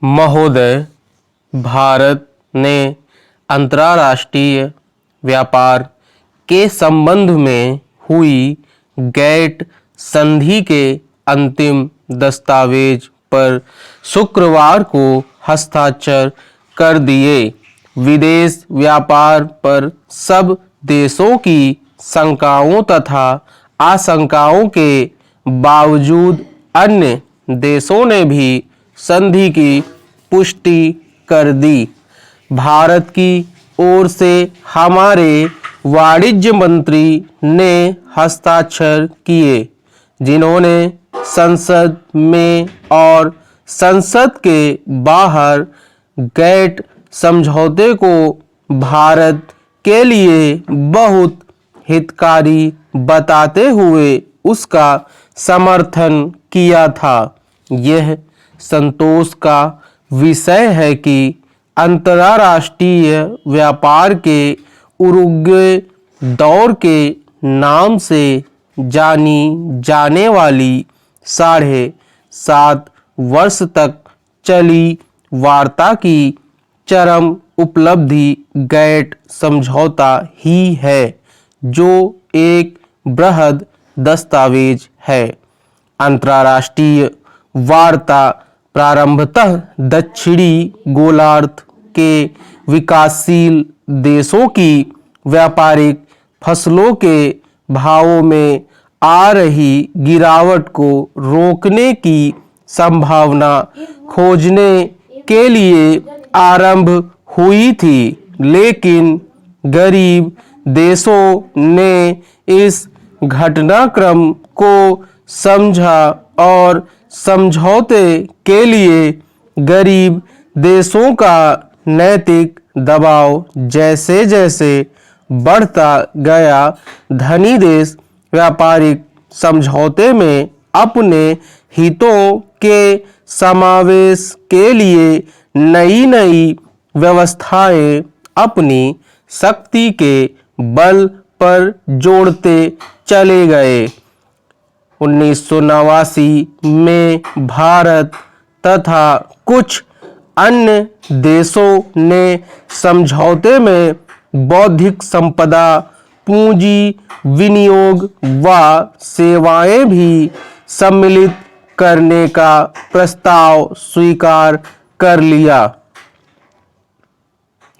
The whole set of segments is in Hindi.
महोदय, भारत ने अंतर्राष्ट्रीय व्यापार के संबंध में हुई गैट संधि के अंतिम दस्तावेज पर शुक्रवार को हस्ताक्षर कर दिए। विदेश व्यापार पर सब देशों की शंकाओं तथा आशंकाओं के बावजूद अन्य देशों ने भी संधि की पुष्टि कर दी। भारत की ओर से हमारे वाणिज्य मंत्री ने हस्ताक्षर किए, जिन्होंने संसद में और संसद के बाहर गैट समझौते को भारत के लिए बहुत हितकारी बताते हुए उसका समर्थन किया था। यह संतोष का विषय है कि अंतर्राष्ट्रीय व्यापार के उरुग्वे दौर के नाम से जानी जाने वाली 7.5 वर्ष तक चली वार्ता की चरम उपलब्धि गैट समझौता ही है, जो एक बृहद दस्तावेज है। अंतर्राष्ट्रीय वार्ता प्रारंभतः दक्षिणी गोलार्ध के विकासशील देशों की व्यापारिक फसलों के भावों में आ रही गिरावट को रोकने की संभावना खोजने के लिए आरंभ हुई थी, लेकिन गरीब देशों ने इस घटनाक्रम को समझा और समझौते के लिए गरीब देशों का नैतिक दबाव जैसे जैसे बढ़ता गया, धनी देश व्यापारिक समझौते में अपने हितों के समावेश के लिए नई नई व्यवस्थाएं अपनी शक्ति के बल पर जोड़ते चले गए। 1989 में भारत तथा कुछ अन्य देशों ने समझौते में बौद्धिक संपदा, पूंजी विनियोग व सेवाएं भी सम्मिलित करने का प्रस्ताव स्वीकार कर लिया।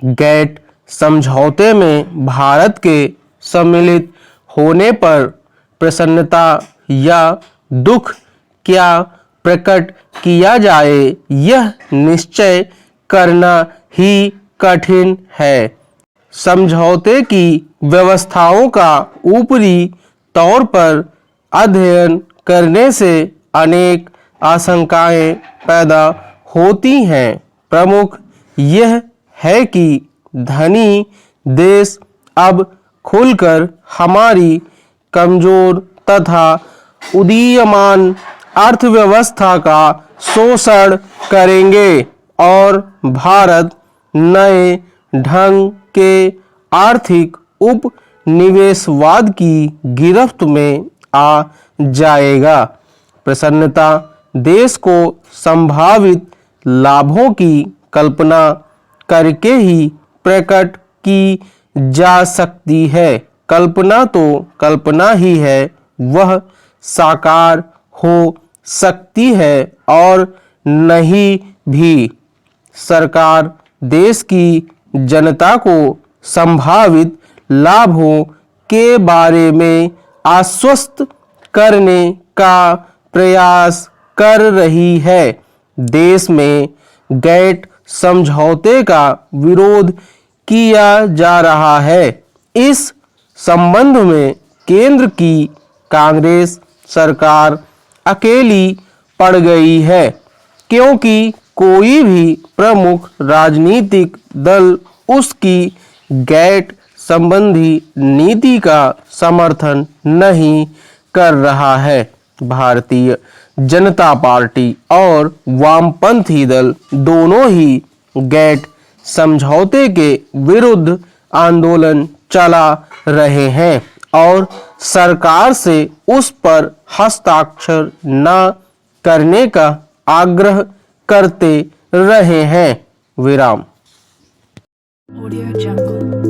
गैट समझौते में भारत के सम्मिलित होने पर प्रसन्नता या दुख क्या प्रकट किया जाए, यह निश्चय करना ही कठिन है। समझौते की व्यवस्थाओं का ऊपरी तौर पर अध्ययन करने से अनेक आशंकाएं पैदा होती हैं। प्रमुख यह है कि धनी देश अब खुलकर हमारी कमजोर तथा उदीयमान अर्थव्यवस्था का शोषण करेंगे और भारत नए ढंग के आर्थिक उपनिवेशवाद की गिरफ्त में आ जाएगा। प्रसन्नता देश को संभावित लाभों की कल्पना करके ही प्रकट की जा सकती है। कल्पना तो कल्पना ही है, वह साकार हो सकती है और नहीं भी। सरकार देश की जनता को संभावित लाभों के बारे में आश्वस्त करने का प्रयास कर रही है। देश में गैट समझौते का विरोध किया जा रहा है। इस संबंध में केंद्र की कांग्रेस सरकार अकेली पड़ गई है, क्योंकि कोई भी प्रमुख राजनीतिक दल उसकी गैट संबंधी नीति का समर्थन नहीं कर रहा है। भारतीय जनता पार्टी और वामपंथी दल दोनों ही गैट समझौते के विरुद्ध आंदोलन चला रहे हैं और सरकार से उस पर हस्ताक्षर न करने का आग्रह करते रहे हैं। विराम। Audio Jungle.